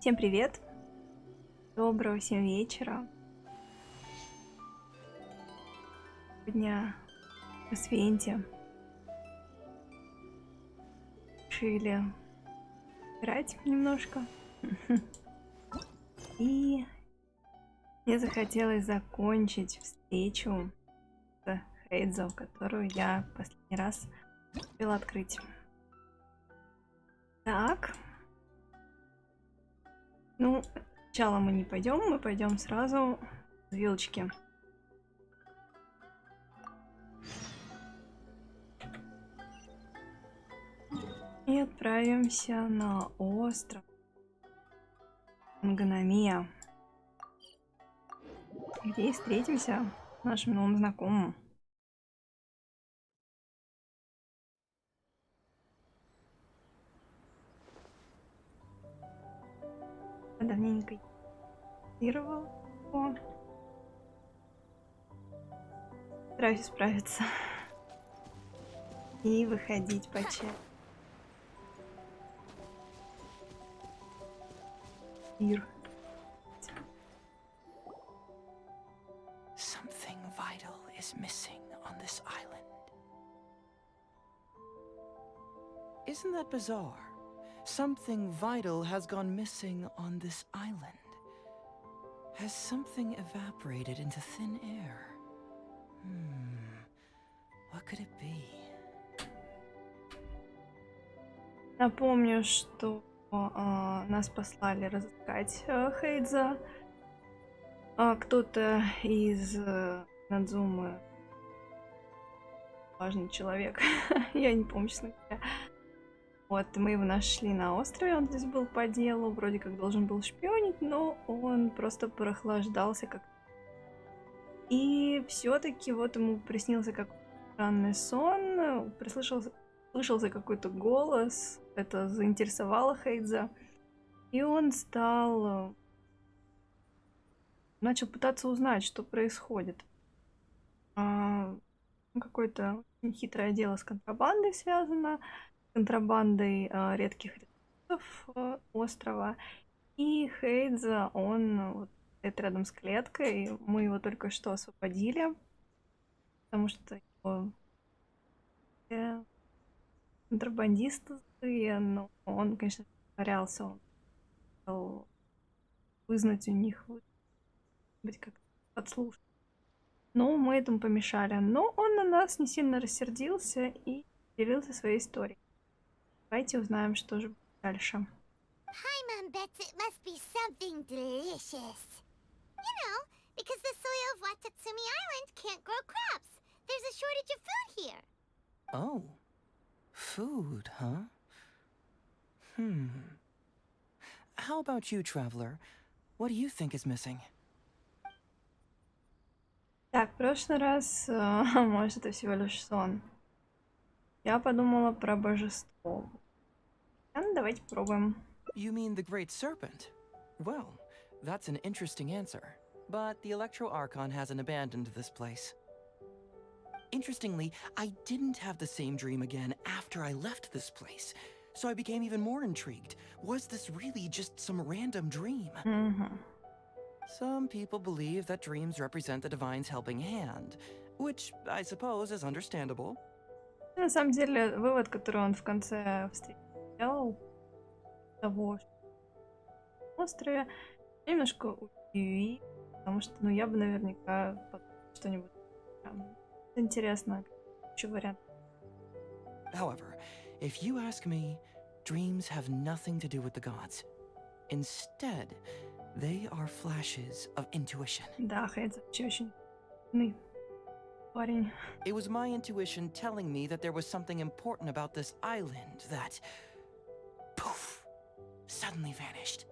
Всем привет! Доброго всем вечера. Сегодня мы с Венти решили играть немножко. И мне захотелось закончить встречу с Хэйдзо, которую я последний раз успела открыть. Так. Ну, сначала мы не пойдем, мы пойдем сразу с вилочки. И отправимся на остров Нгономия, где и встретимся с нашим новым знакомым. Я давненько тестировала его. Стараюсь справиться и выходить по чату. Something vital is missing on this island. Isn't that bizarre? Something vital has gone missing on this island. Has something evaporated into thin air? What could it be? Напомню, что нас послали разыскать Хэйдзо. Кто-то из Надзумы, важный человек, я не помню, честно говоря. Вот, мы его нашли на острове, он здесь был по делу, вроде как должен был шпионить, но он просто прохлаждался как. И все-таки вот ему приснился какой-то странный сон, слышался какой-то голос, это заинтересовало Хэйдзо, и он начал пытаться узнать, что происходит. Какое-то очень хитрое дело с контрабандой связано, контрабандой редких ресурсов острова. И Хэйдзо, он вот стоит рядом с клеткой. Мы его только что освободили, потому что его контрабандисты злые, но он, конечно, притворялся, он хотел вызнать у них, быть как подслушать. Но мы этому помешали. Но он на нас не сильно рассердился и делился своей историей. Давайте узнаем, что же будет дальше. Hi, Mom bets it must be something delicious. You know, because the soil of Watatsumi Island can't grow crops. There's a shortage of food here. Oh. Food, huh? How about you, traveler? What do you think is missing? Так, в прошлый раз, может, это всего лишь сон. Я подумала про божество. Давайте попробуем. You mean the Great Serpent? Well, that's an interesting answer. But the Electro Archon hasn't abandoned this place. Interestingly, I didn't have the same dream again after I left this place. So I became even more intrigued. Was this really just some random dream? Some people believe that dreams represent the Divine's helping hand, which I suppose is understandable. На самом деле, вывод, который он в конце встречи сделал, того, что на острове, немножко удивил, потому что, ну, я бы наверняка подумала что-нибудь прям интересно, еще вариант. However, if you ask me, dreams have nothing to do with the gods. Instead, they are flashes of intuition. Да, Хэйдзо очень умный парень. It was my intuition telling me that there was something important about this island that, poof, suddenly vanished.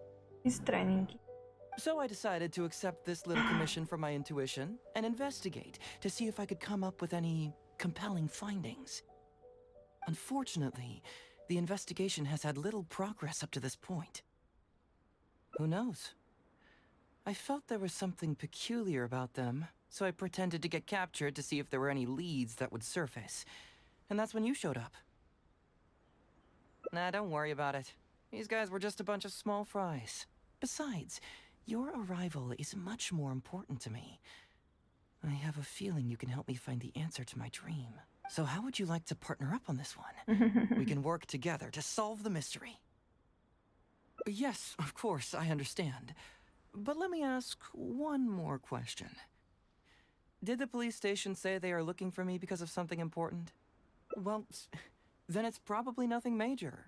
И странненький. So I decided to accept this little commission from my intuition and investigate to see if I could come up with any compelling findings. Unfortunately, the investigation has had little progress up to this point. Who knows? I felt there was something peculiar about them, so I pretended to get captured to see if there were any leads that would surface. And that's when you showed up. Nah, don't worry about it. These guys were just a bunch of small fries. Besides, your arrival is much more important to me. I have a feeling you can help me find the answer to my dream. So how would you like to partner up on this one? We can work together to solve the mystery. Yes, of course, I understand. But let me ask one more question. Did the police station say they are looking for me because of something important? Well, then it's probably nothing major.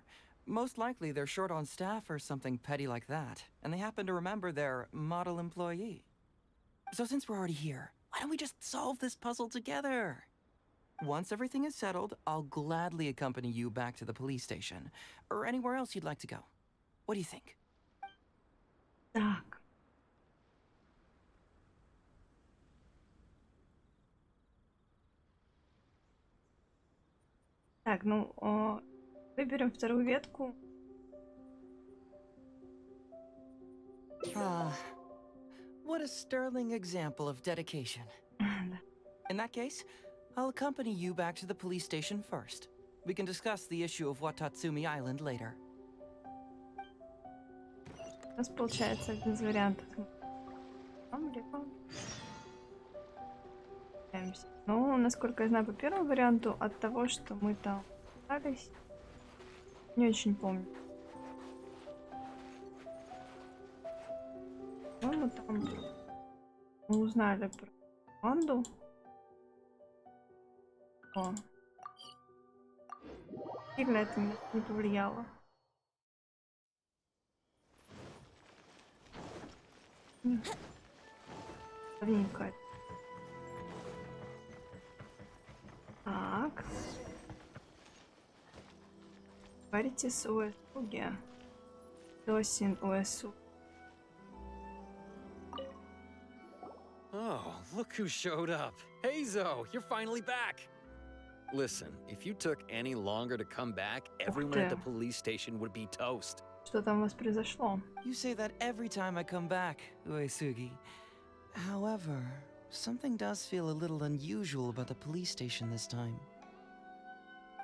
Most likely they're short on staff or something petty like that, and they happen to remember their model employee. So since we're already here, why don't we just solve this puzzle together? Once everything is settled, I'll gladly accompany you back to the police station, or anywhere else you'd like to go. What do you think? Так. Так, ну, выберем вторую ветку. Ah, what a sterling example of dedication. Да. In that case, I'll accompany you back to the police station first. We can discuss the issue of Watatsumi Island later. У нас получается один из вариантов. Там либо... Ну, насколько я знаю, по первому варианту, от того, что мы там остались, не очень помню. По-моему, там мы узнали про команду. О. Сильно это не повлияло. Давненько. Так. Говорите с ОСУГи. Досин ОСУ. Oh, look who showed up. Héйдзо, you're finally back. Listen, if you took any longer to come back, everyone at the police station would be toast. Что там у вас произошло? You say that every time I come back, Uesugi. However, something does feel a little unusual about the police station this time.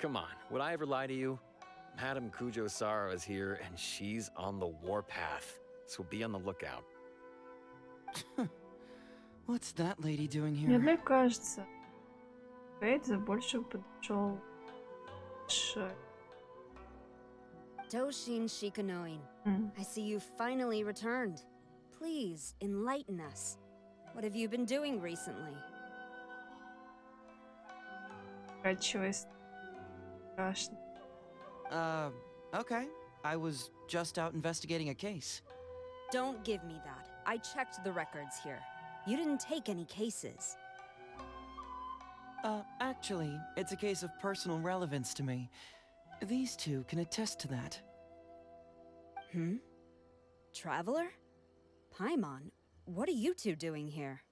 Come on, would I ever lie to you? Madame Kujo-Sara is here, and she's on the warpath, so be on the lookout. What's that lady doing Мне here? одной кажется, Хэйдзо больше подошел к Doshin Shikanoin, I see you finally returned. Please, enlighten us. What have you been doing recently? страшно. Okay. I was just out investigating a case. Don't give me that. I checked the records here. You didn't take any cases. Actually, it's a case of personal relevance to me. These two can attest to that. Traveler? Paimon, what are you two doing here?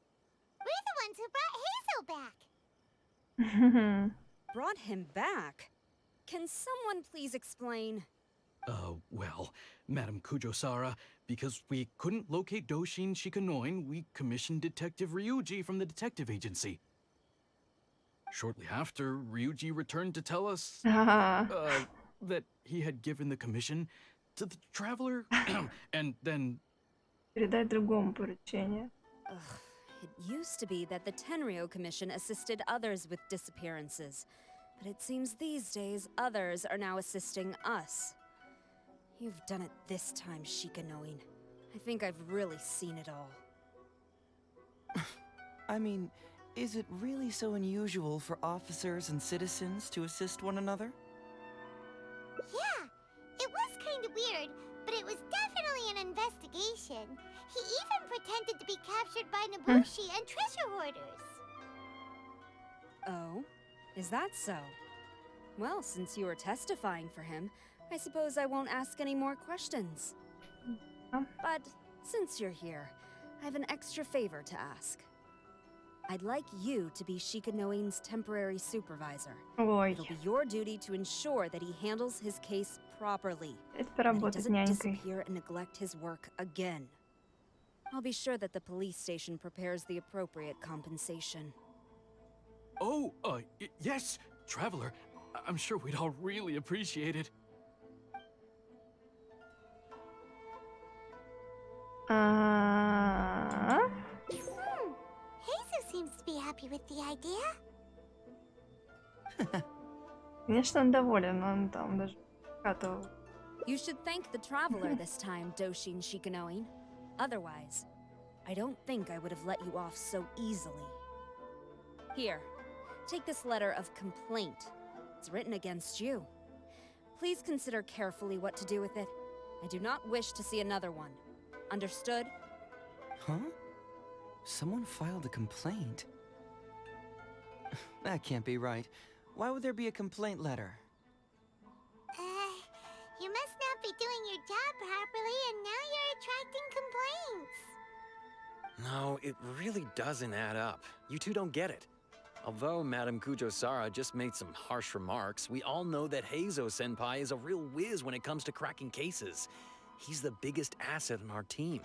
We're the ones who brought Hazel back. Brought him back? Can someone please explain? Well, Madame Kujo-Sara, because we couldn't locate Doshin Shikanoin, we commissioned Detective Ryuji from the detective agency. Shortly after, Ryuji returned to tell us that he had given the commission to the traveler, and then... Передай другому поручение. It used to be that the Tenryo Commission assisted others with disappearances, but it seems these days others are now assisting us. You've done it this time, Shikanoin. I think I've really seen it all. I mean, is it really so unusual for officers and citizens to assist one another? Yeah, it was kind of weird, but it was definitely an investigation. He even pretended to be captured by Nobushi and treasure hoarders. Oh? Is that so? Well, since you were testifying for him, I suppose I won't ask any more questions. But since you're here, I have an extra favor to ask. I'd like you to be Shikanoin's temporary supervisor. Ой, It'll be your duty to ensure that he handles his case properly. это That he поработать doesn't нянькой. disappear and neglect his work again. I'll be sure that the police station prepares the appropriate compensation. Oh, yes, Traveler. I'm sure we'd all really appreciate it. Hazel seems to be happy with the idea. Конечно, он доволен, он там даже катал. You should thank the traveler this time, Doshin Shikanoin. Otherwise, I don't think I would have let you off so easily. Here, take this letter of complaint. It's written against you. Please consider carefully what to do with it. I do not wish to see another one. Understood? Huh? Someone filed a complaint? That can't be right. Why would there be a complaint letter? You must not be doing your job properly, and now you're attracting complaints. No, it really doesn't add up. You two don't get it. Although Madame Kujo-Sara just made some harsh remarks, we all know that Heizo-senpai is a real whiz when it comes to cracking cases. He's the biggest asset in our team.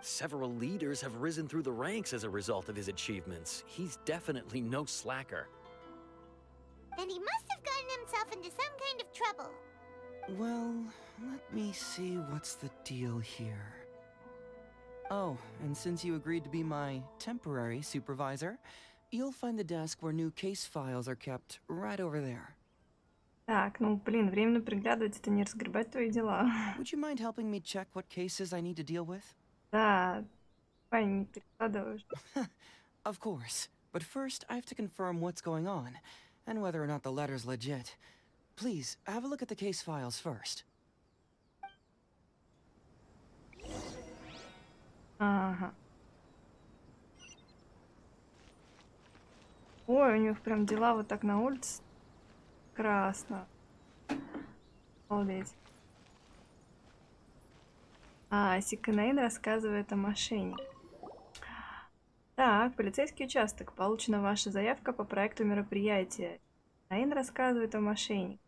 Several leaders have risen through the ranks as a result of his achievements. He's definitely no slacker. Then he must have gotten himself into some kind of trouble. Well, let me see what's the deal here. Oh, and since you agreed to be my temporary supervisor, you'll find the desk where new case files are kept right over there. Так, ну, блин, временно приглядывать, это не разгребать твои дела. Would you mind helping me check what cases I need to deal with? Да, давай не перекладываешь. Of course, but first I have to confirm what's going on, and whether or not the letter's legit. Please, have a look at the case files first. Ага. Ой, у них прям дела вот так на улице. Красно. Обалдеть. Сиканаин рассказывает о мошеннике. Так, полицейский участок. Получена ваша заявка по проекту мероприятия. Сиканаин рассказывает о мошеннике.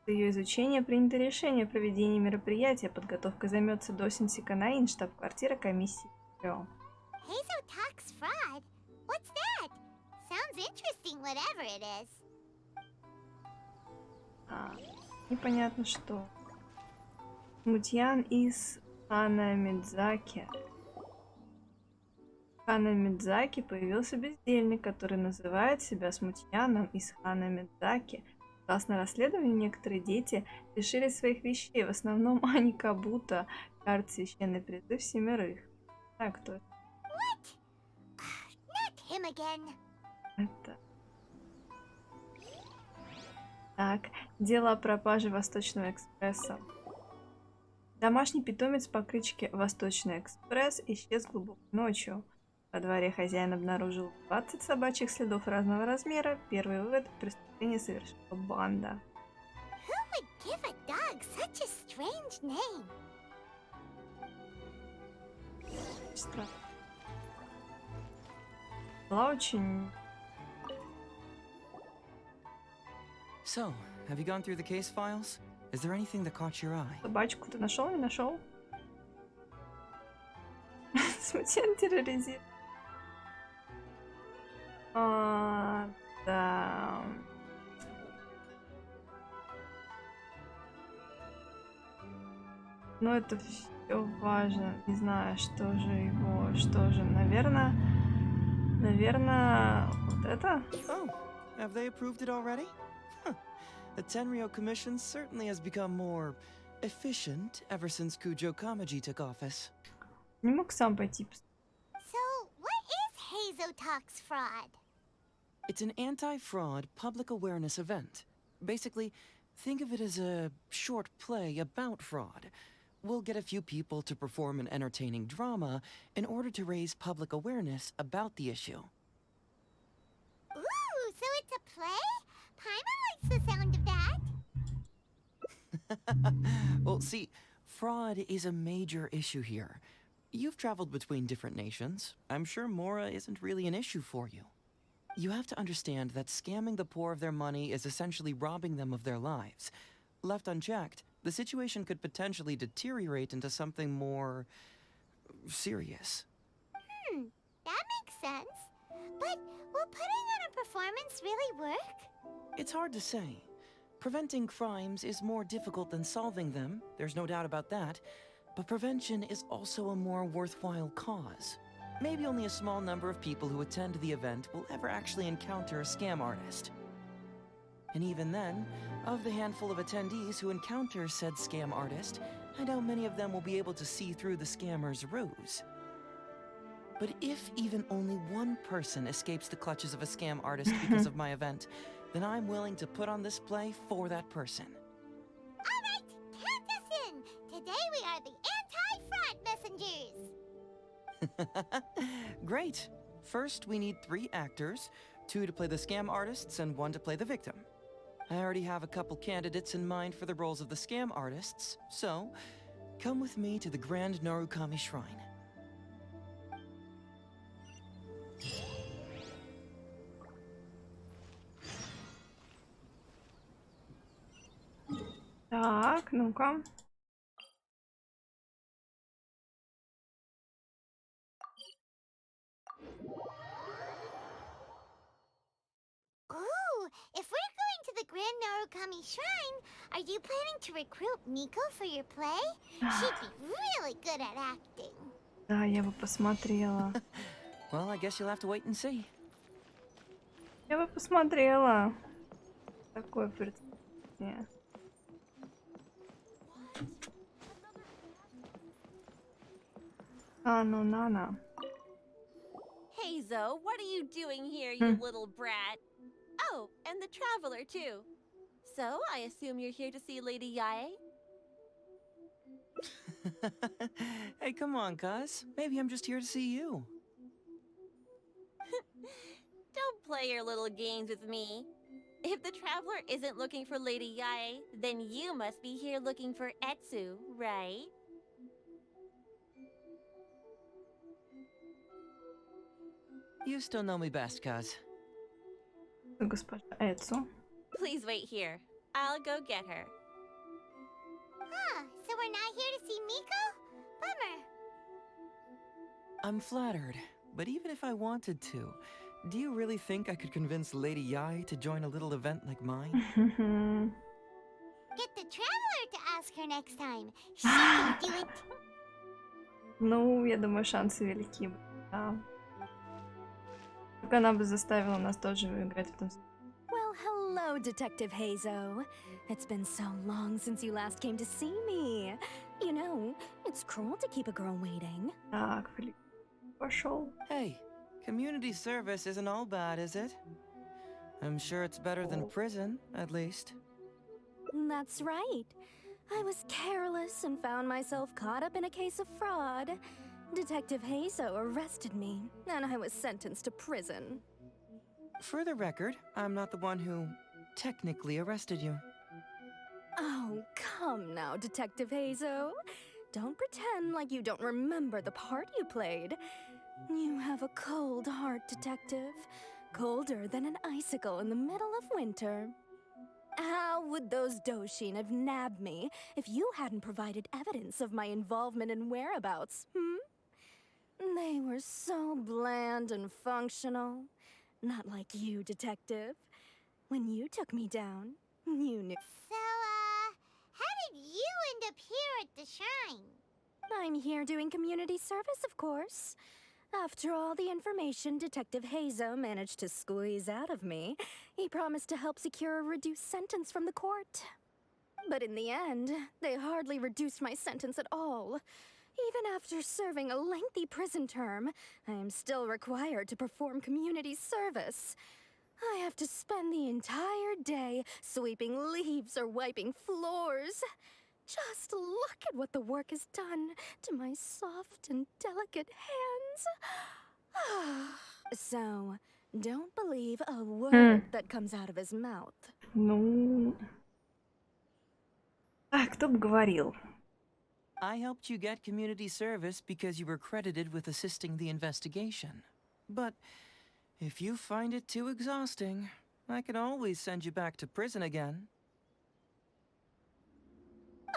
С ее изучения принято решение о проведении мероприятия. Подготовкой займется Досин Сиканаин, штаб-квартира комиссии. Hazel talks fraud? What's that? Sounds interesting, whatever it is. Непонятно что. Смутьян из Ханамидзаки. В Ханамидзаки появился бездельник, который называет себя Смутьяном из Ханамидзаки. Согласно расследованию, некоторые дети лишились своих вещей, в основном они Кабуто, карт священный призыв семерых. Так, кто это? What? Not him again. Это. Так, дело о пропаже Восточного экспресса. Домашний питомец по кличке Восточный экспресс исчез глубокой ночью. Во дворе хозяин обнаружил 20 собачьих следов разного размера. Первый вывод – преступление совершила банда. Who would give a dog such a strange name? Странно. Была очень... So, have you gone through the case files? Is there anything that caught your eye? Собачку ты нашел, не нашел? Смутьян терроризирует. Да. Но это все важно. Не знаю, что же его, что же, наверное, вот это? Oh, have they approved it already? Huh. The Tenryo Commission certainly has become more efficient ever since Kujo Kamaji took office. Не мог сам пойти. So, what is Hazel Talks fraud? It's an anti-fraud public awareness event. Basically, think of it as a short play about fraud. We'll get a few people to perform an entertaining drama in order to raise public awareness about the issue. Ooh, so it's a play? Paimon likes the sound of that. Well, see, fraud is a major issue here. You've traveled between different nations. I'm sure Mora isn't really an issue for you. You have to understand that scamming the poor of their money is essentially robbing them of their lives. Left unchecked, the situation could potentially deteriorate into something more serious. That makes sense. But will putting on a performance really work? It's hard to say. Preventing crimes is more difficult than solving them, there's no doubt about that. But prevention is also a more worthwhile cause. Maybe only a small number of people who attend the event will ever actually encounter a scam artist. And even then, of the handful of attendees who encounter said scam artist, I doubt many of them will be able to see through the scammer's ruse. But if even only one person escapes the clutches of a scam artist because of my event, then I'm willing to put on this play for that person. All right, count us in. Today we are the anti-fraud messengers. Great. First, we need 3 actors, 2 to play the scam artists and 1 to play the victim. I already have a couple candidates in mind for the roles of the scam artists, so come with me to the Grand Narukami Shrine. Так, ну-ка. Ooh, if we're going to the Grand Narukami Shrine, are you planning to recruit Miko for your play? She'd be really good at acting. Да, я бы посмотрела. Well, I guess you'll have to wait and see. Я бы посмотрела. Такое представление. А, ну, Нана. Хэйдзо, what are you doing here, you little brat? Oh, and the traveler, too. So, I assume you're here to see Lady Yae? Hey, come on, cuz. Maybe I'm just here to see you. Don't play your little games with me. If the traveler isn't looking for Lady Yae, then you must be here looking for Etsu, right? You still know me best, cuz. Госпожа Эцу. Please wait here. I'll go get her. Huh, so we're not here to see Miko? Bummer. I'm flattered, but even if I wanted to, do you really think I could convince Lady Yae to join a little event like mine? Get the traveler to ask her next time. She can do it. Ну, я думаю, шансы велики. Да. Только она бы заставила нас тоже играть в том. Well, hello, Detective Héйзо. It's been so long since you last came to see me. You know, it's cruel to keep a girl waiting. Так, Филипп пошел. Hey, community service isn't all bad, is it? I'm sure it's better than prison, at least. That's right. I was careless and found myself caught up in a case of fraud. Detective Héйzо arrested me, and I was sentenced to prison. For the record, I'm not the one who technically arrested you. Oh, come now, Detective Héйzo. Don't pretend like you don't remember the part you played. You have a cold heart, Detective. Colder than an icicle in the middle of winter. How would those Doshin have nabbed me if you hadn't provided evidence of my involvement and whereabouts, They were so bland and functional. Not like you, Detective. When you took me down, you knew. So, how did you end up here at the shrine? I'm here doing community service, of course. After all the information Detective Héйzo managed to squeeze out of me, he promised to help secure a reduced sentence from the court. But in the end, they hardly reduced my sentence at all. Even after serving a lengthy prison term, I am still required to perform community service. I have to spend the entire day sweeping leaves or wiping floors. Just look at what the work has done to my soft and delicate hands. So, don't believe a word that comes out of his mouth. Ну... А, кто бы говорил? I helped you get community service because you were credited with assisting the investigation. But if you find it too exhausting, I can always send you back to prison again.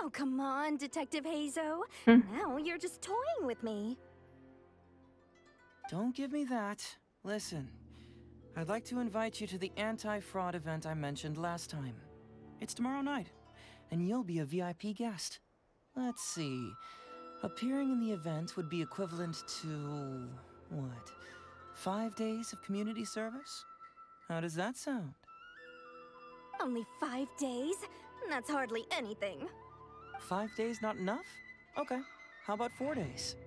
Oh, come on, Detective Héйzo. Now you're just toying with me. Don't give me that. Listen, I'd like to invite you to the anti-fraud event I mentioned last time. It's tomorrow night, and you'll be a VIP guest. Let's see. Appearing in the event would be equivalent to, what, 5 days of community service? How does that sound? Only 5 days? That's hardly anything. 5 days not enough? Okay, how about 4 days?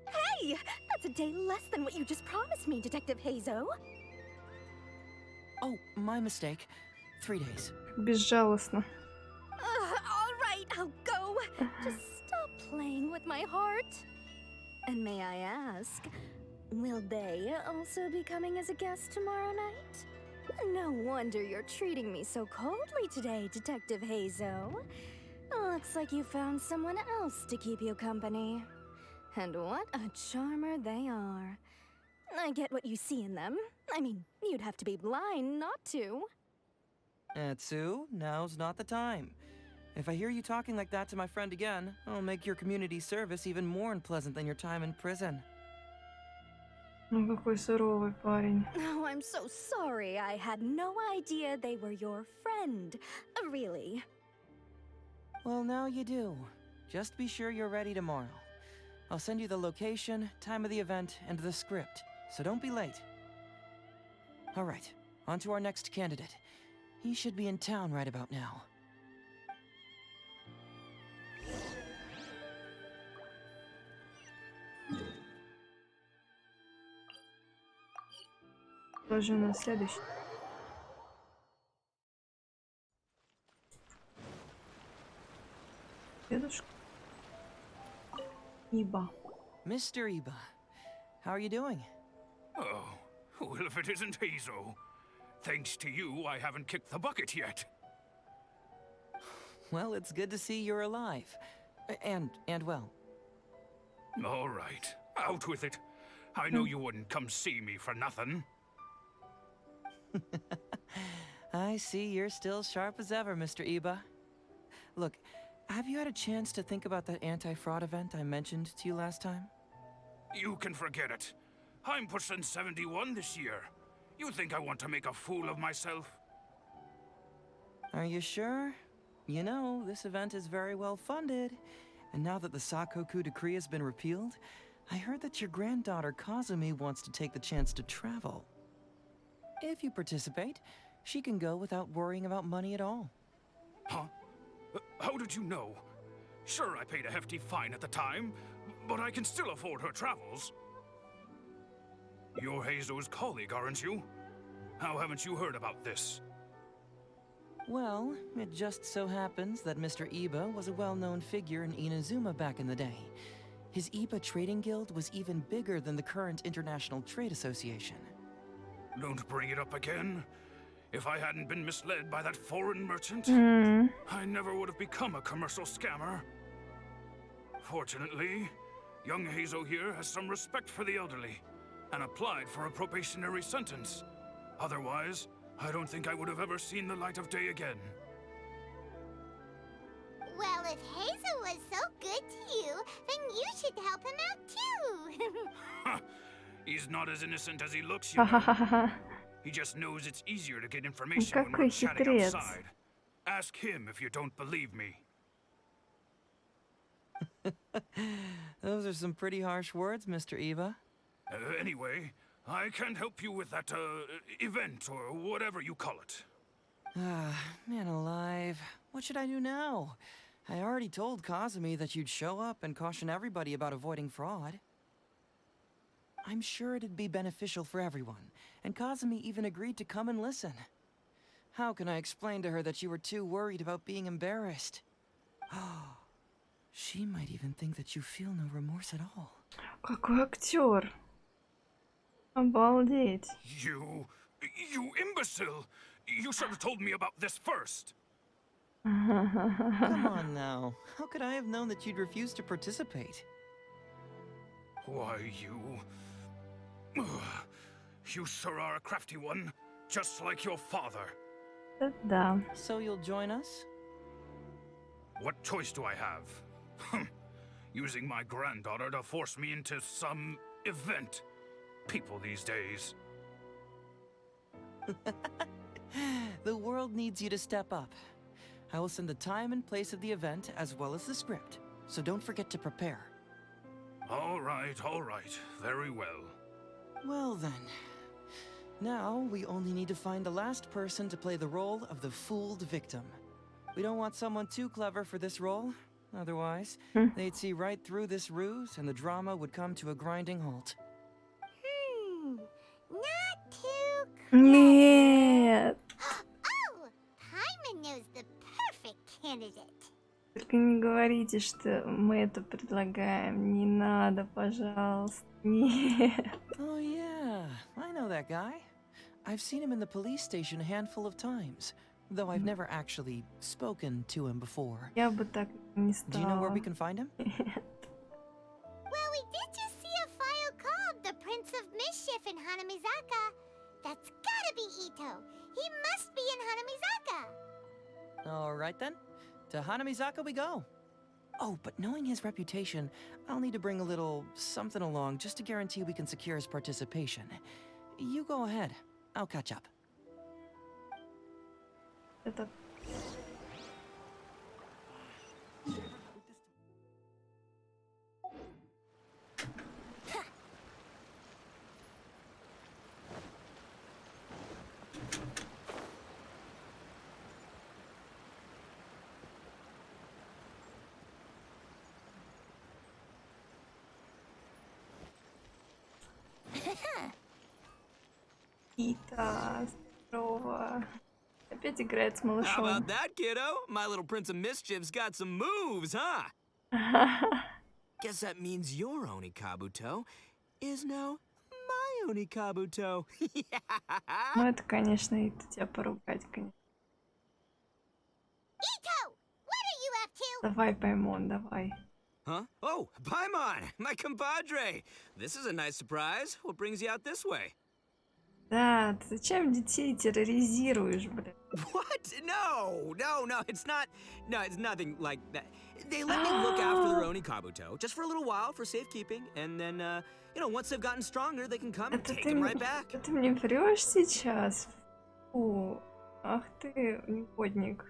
Hey! That's a day less than what you just promised me, Detective Héйдзо. Oh, my mistake. 3 days. Безжалостно. All right, I'll go. Just stop playing with my heart. And may I ask, will they also be coming as a guest tomorrow night? No wonder you're treating me so coldly today, Detective Héйdзо. Looks like you found someone else to keep you company. And what a charmer they are. I get what you see in them. I mean, you'd have to be blind not to. Etsu, now's not the time. If I hear you talking like that to my friend again, I'll make your community service even more unpleasant than your time in prison. Ну какой суровый парень. Oh, I'm so sorry. I had no idea they were your friend. Really. Well, now you do. Just be sure you're ready tomorrow. I'll send you the location, time of the event, and the script, so don't be late. All right, on to our next candidate. He should be in town right about now. Тоже на следующий. Дедушка. Иба. Mr. Iba, how are you doing? Oh, well, if it isn't Héйdзо. Thanks to you, I haven't kicked the bucket yet. Well, it's good to see you're alive. And well. All right, out with it. I know you wouldn't come see me for nothing. I see you're still sharp as ever, Mr. Iba. Look, have you had a chance to think about that anti-fraud event I mentioned to you last time? You can forget it. I'm pushing 71 this year. You think I want to make a fool of myself? Are you sure? You know, this event is very well funded. And now that the Sakoku decree has been repealed, I heard that your granddaughter Kazumi wants to take the chance to travel. If you participate, she can go without worrying about money at all. Huh? How did you know? Sure, I paid a hefty fine at the time, but I can still afford her travels. You're Héйdzo's colleague, aren't you? How haven't you heard about this? Well, it just so happens that Mr. Iba was a well-known figure in Inazuma back in the day. His Iba Trading Guild was even bigger than the current International Trade Association. Don't bring it up again. If I hadn't been misled by that foreign merchant, I never would have become a commercial scammer. Fortunately, young Héйdзо here has some respect for the elderly and applied for a probationary sentence. Otherwise, I don't think I would have ever seen the light of day again. Well, if Héйdзо was so good to you, then you should help him out too. He's not as innocent as he looks, you know. Ха-ха-ха. He just knows it's easier to get information when Какой we're chatting хитрец. outside. Ask him if you don't believe me. Those are some pretty harsh words, Mr. Iba. Anyway, I can't help you with that, event or whatever you call it. Ah, man alive. What should I do now? I already told Kazumi that you'd show up and caution everybody about avoiding fraud. I'm sure it'd be beneficial for everyone, and Kazumi even agreed to come and listen. How can I explain to her that you were too worried about being embarrassed? She might even think that you feel no remorse at all. Какой актер. Обалдеть. You imbecile! You should have told me about this first. Come on now. How could I have known that you'd refuse to participate? Why, you sure are a crafty one, just like your father. Да. So you'll join us? What choice do I have? Using my granddaughter to force me into some event. People these days. The world needs you to step up. I will send the time and place of the event as well as the script, so don't forget to prepare. All right, very well. Well then. Now, we only need to find the last person to play the role of the fooled victim. We don't want someone too clever for this role. Otherwise, they'd see right through this ruse and the drama would come to a grinding halt. Not too Нет. Oh, Paimon knows the perfect candidate. Только не говорите, что мы это предлагаем. Не надо, пожалуйста. Нет. Oh yeah, I know that guy. I've seen him in the police station a handful of times, though I've never actually spoken to him before. Я бы так не стала. Do you know where we can find him? Well, we did just see a file called the Prince of Mischief in Hanamizaka. That's gotta be Ito. He must be in Hanamizaka. All right then. To Hanamizaka we go. Oh, but knowing his reputation, I'll need to bring a little something along just to guarantee we can secure his participation. You go ahead. I'll catch up. Это... Ita, здорово. Опять играет с How малышом. about that, kiddo? My little Prince of Mischief's got some moves, huh? Guess that means your Oni Kabuto is now my Oni Kabuto. Ну это, конечно, Ита тебя поругать, конечно. Ito, what are you up to? Давай, Паймон, давай. Huh? Oh, Paimon, my compadre. This is a nice surprise. What brings you out this way? Да, ты зачем детей терроризируешь, блин? What? No, it's not. No, it's nothing like that. They let me look after their Oni Kabuto just for a little while for safekeeping, and then, once they've gotten stronger, they can come and take him right back. Это ты мне врешь сейчас? Фу, ах ты, негодник.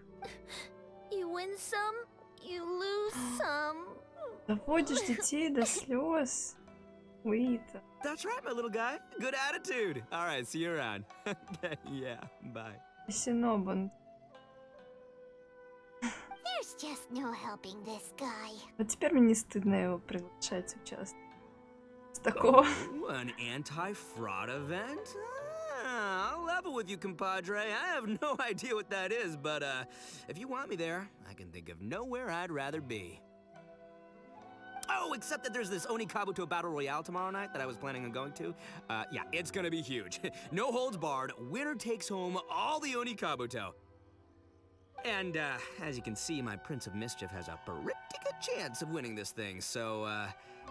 You win some, you lose some. Доводишь детей до слез. Уита. That's right, my little guy. Good attitude. All right, see you around. Yeah, bye. Синобан. There's just no helping this guy. Вот теперь мне не стыдно его приглашать участвовать. С такого. Ooh, an anti-fraud event? I'll level with you, compadre. I have no idea what that is, but if you want me there, I can think of nowhere I'd rather be. Oh, except that there's this Oni Kabuto Battle Royale tomorrow night that I was planning on going to. Yeah, it's gonna be huge. No holds barred, winner takes home all the Oni Kabuto. And, as you can see, my Prince of Mischief has a pretty good chance of winning this thing, so,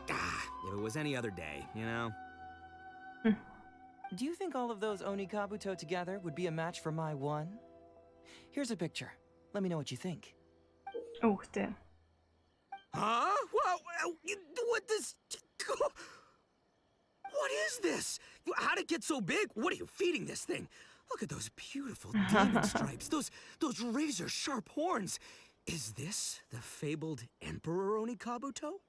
if it was any other day, you know? Do you think all of those Oni Kabuto together would be a match for my one? Here's a picture. Let me know what you think. Ух ты. Huh? What this? What is this? How'd it get so big? What are you feeding this thing? Look at those beautiful demon stripes, those razor-sharp horns. Is this the fabled Emperor Oni Kabuto?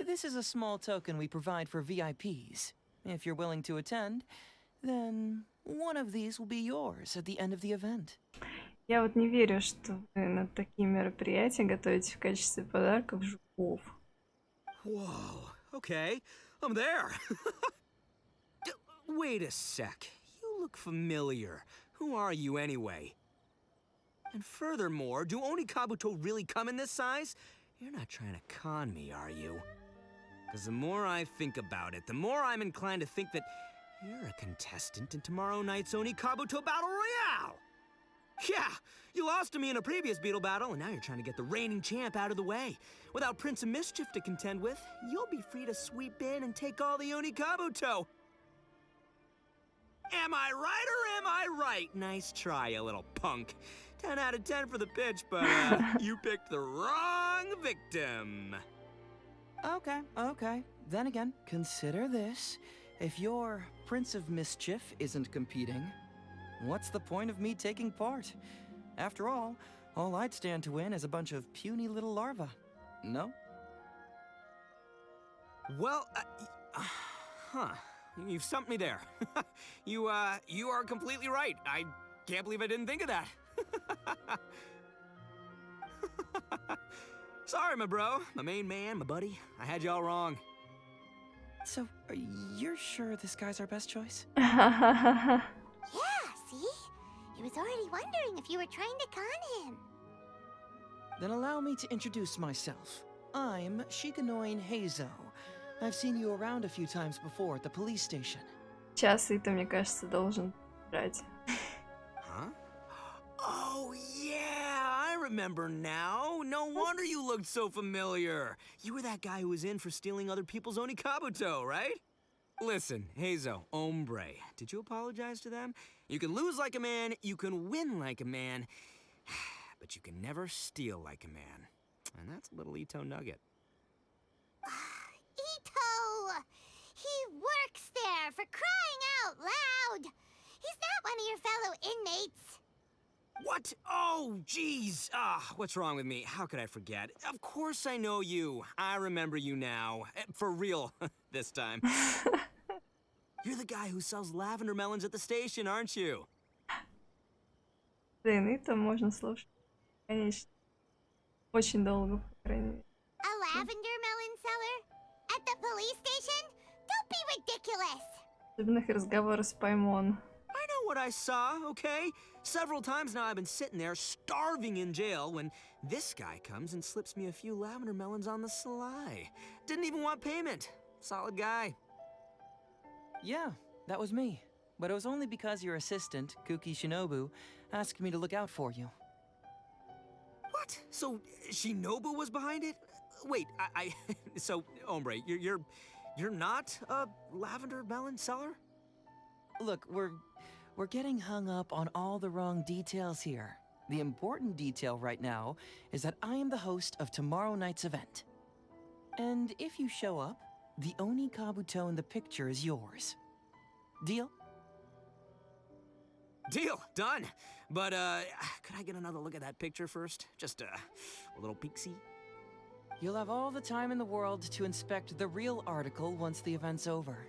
This is a small token we provide for VIPs. If you're willing to attend, then one of these will be yours at the end of the event. Я вот не верю, что вы на такие мероприятия готовите в качестве подарков жуков. Whoa, okay, I'm there. Wait a sec, you look familiar. Who are you anyway? And furthermore, do Oni Kabuto really come in this size? You're not trying to con me, are you? Because the more I think about it, the more I'm inclined to think that you're a contestant in tomorrow night's Oni Kabuto Battle Royale! Yeah, you lost to me in a previous Beetle battle, and now you're trying to get the reigning champ out of the way. Without Prince of Mischief to contend with, you'll be free to sweep in and take all the Oni Kabuto. Am I right or am I right? Nice try, you little punk. 10 out of 10 for the pitch, but you picked the wrong victim. Okay. Then again, consider this. If your Prince of Mischief isn't competing, what's the point of me taking part? After all I'd stand to win is a bunch of puny little larvae. No? Well, huh. You've stumped me there. You are completely right. I can't believe I didn't think of that. Sorry, my bro, my main man, my buddy. I had you all wrong. So, you're sure this guy's our best choice? Yeah, see? He was already wondering if you were trying to con him. Then allow me to introduce myself. I'm Shikanoin Héйдзо. I've seen you around a few times before at the police station. Сейчас и ты, мне кажется, должен брать. Huh? Oh, yeah, I remember now. No wonder you looked so familiar. You were that guy who was in for stealing other people's onikabuto, right? Listen, Héйdзо, hombre, did you apologize to them? You can lose like a man, you can win like a man, but you can never steal like a man. And that's a little Ito nugget. Ito! He works there, for crying out loud! He's not one of your fellow inmates. What? Oh, jeez. What's wrong with me? How could I forget? Of course I know you. I remember you now. For real, this time. You're the guy who sells lavender melons at the station, aren't you? Блин, это можно слушать. Конечно. Очень долго, по крайней мере. A lavender melon seller? At the police station? Don't be ridiculous! Особенно их разговоры с Паймон. I know what I saw, okay? Several times now I've been sitting there starving in jail when this guy comes and slips me a few lavender melons on the sly. Didn't even want payment. Solid guy. Yeah, that was me. But it was only because your assistant, Kuki Shinobu, asked me to look out for you. What? So Shinobu was behind it? Wait, so hombre, you're not a lavender melon seller? Look, we're getting hung up on all the wrong details here. The important detail right now is that I am the host of tomorrow night's event. And if you show up, the Oni Kabuto in the picture is yours. Deal? Deal, done. But could I get another look at that picture first? Just a little peek-see? You'll have all the time in the world to inspect the real article once the event's over.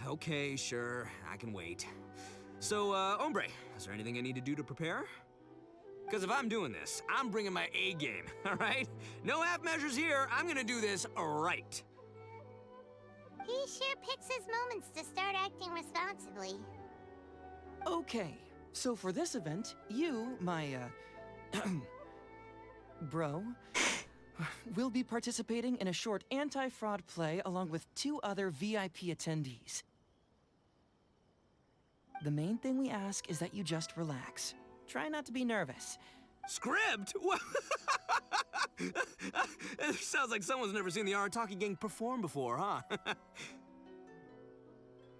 Okay, sure. I can wait. So, hombre, is there anything I need to do to prepare? Because if I'm doing this, I'm bringing my A game, all right? No half measures here. I'm gonna do this right. He sure picks his moments to start acting responsibly. Okay, so for this event, you, my, bro, will be participating in a short anti-fraud play along with 2 other VIP attendees. The main thing we ask is that you just relax. Try not to be nervous. Script? What? It sounds like someone's never seen the Arataki gang perform before, huh?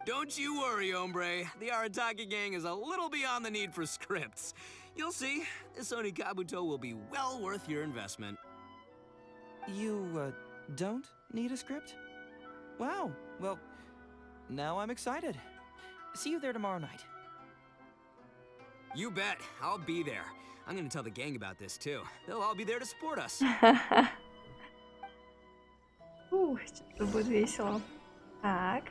Don't you worry, hombre. The Arataki gang is a little beyond the need for scripts. You'll see, this Oni Kabuto will be well worth your investment. You, don't need a script? Wow, well, now I'm excited. See you there tomorrow night. You bet. I'll be there. I'm gonna tell the gang about this, too. They'll all be there to support us. Что-то будет весело. Так.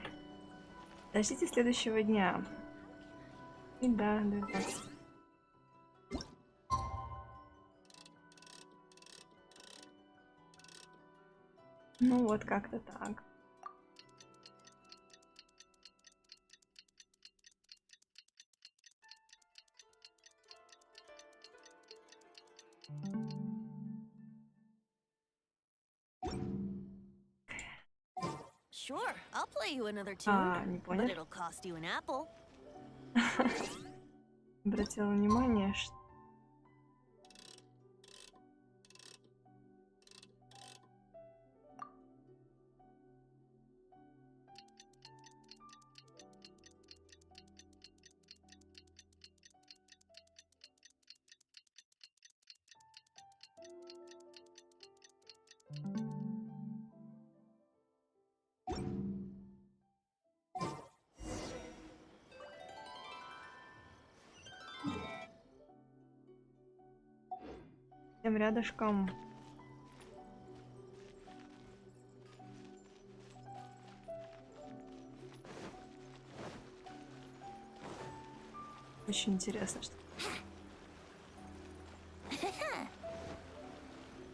Дождите следующего дня. И да, 12. Ну вот, как-то так. Sure, I'll play you another tune, Не but понял. it'll cost you an apple. Обратила внимание, что... Тем рядышком. Очень интересно, что...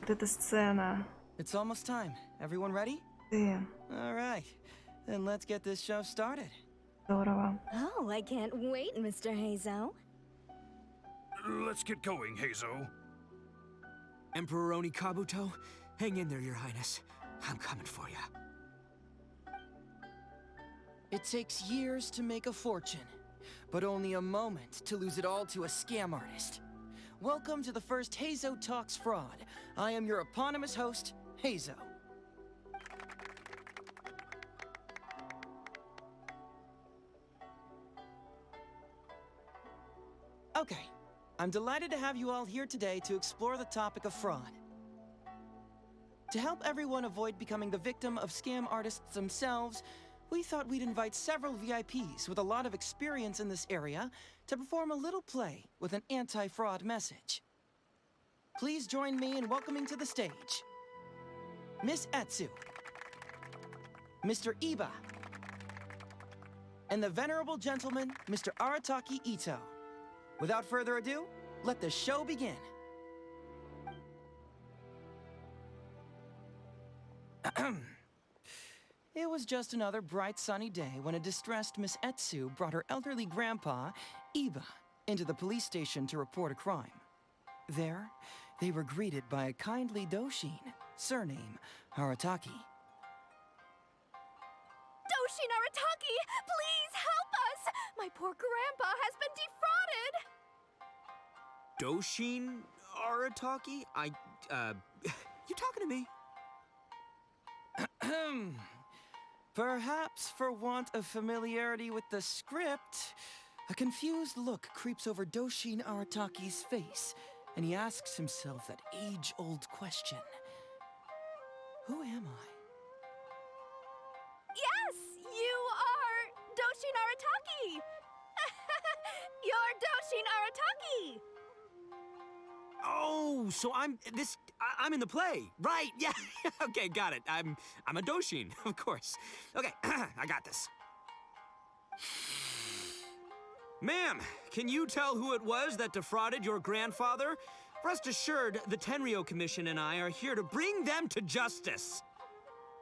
Вот эта сцена. It's almost time. Everyone ready? Ты. All right. Then let's get this show started. Здорово. Oh, I can't wait, Mr. Héйzо. Let's get going, Héйzo. Emperor Oni Kabuto, hang in there, Your Highness. I'm coming for you. It takes years to make a fortune, but only a moment to lose it all to a scam artist. Welcome to the first Héйzo Talks Fraud. I am your eponymous host, Héйzo. Okay, I'm delighted to have you all here today to explore the topic of fraud. To help everyone avoid becoming the victim of scam artists themselves, we thought we'd invite several VIPs with a lot of experience in this area to perform a little play with an anti-fraud message. Please join me in welcoming to the stage Miss Etsu, Mr. Iba, and the venerable gentleman, Mr. Arataki Ito. Without further ado, let the show begin. It was just another bright sunny day when a distressed Miss Etsu brought her elderly grandpa, Iba, into the police station to report a crime. There, they were greeted by a kindly Doshin, surname Arataki. Doshin Arataki, please help us! My poor grandpa has been defrauded! Doshin Arataki? You talking to me? Perhaps for want of familiarity with the script, a confused look creeps over Doshin Arataki's face, and he asks himself that age-old question. Who am I? Yes, you are Doshin Arataki! You're Doshin Arataki! Oh, so I'm in the play. Right, yeah. Okay, got it. I'm a Doshin, of course. Okay, I got this. Ma'am, can you tell who it was that defrauded your grandfather? Rest assured, the Tenryo Commission and I are here to bring them to justice.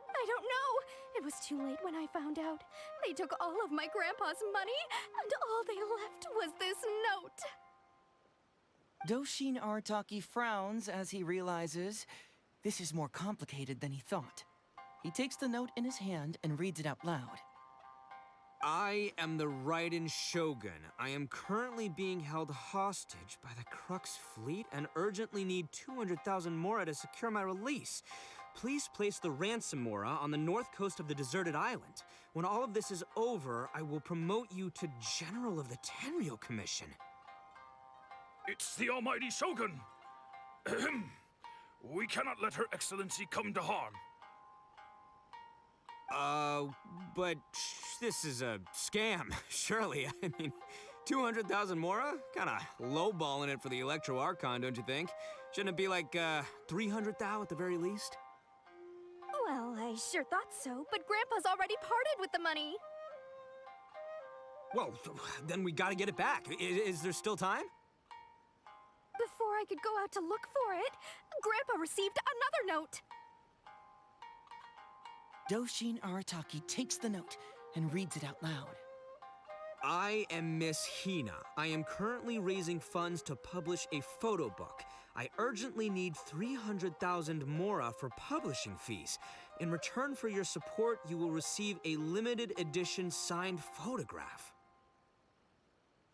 I don't know. It was too late when I found out. They took all of my grandpa's money, and all they left was this note. Doshin Arataki frowns as he realizes this is more complicated than he thought. He takes the note in his hand and reads it out loud. I am the Raiden Shogun. I am currently being held hostage by the Crux fleet and urgently need 200,000 mora to secure my release. Please place the ransom mora on the north coast of the deserted island. When all of this is over, I will promote you to General of the Tenryo Commission. It's the almighty Shogun. We cannot let Her Excellency come to harm. But this is a scam, surely. I mean, 200,000 mora? Kinda lowballing it for the Electro Archon, don't you think? Shouldn't it be like, 300,000 at the very least? Well, I sure thought so, but Grandpa's already parted with the money. Well, then we gotta get it back. Is there still time? Before I could go out to look for it, Grandpa received another note. Doshin Arataki takes the note and reads it out loud. I am Miss Hina. I am currently raising funds to publish a photo book. I urgently need 300,000 mora for publishing fees. In return for your support, you will receive a limited edition signed photograph.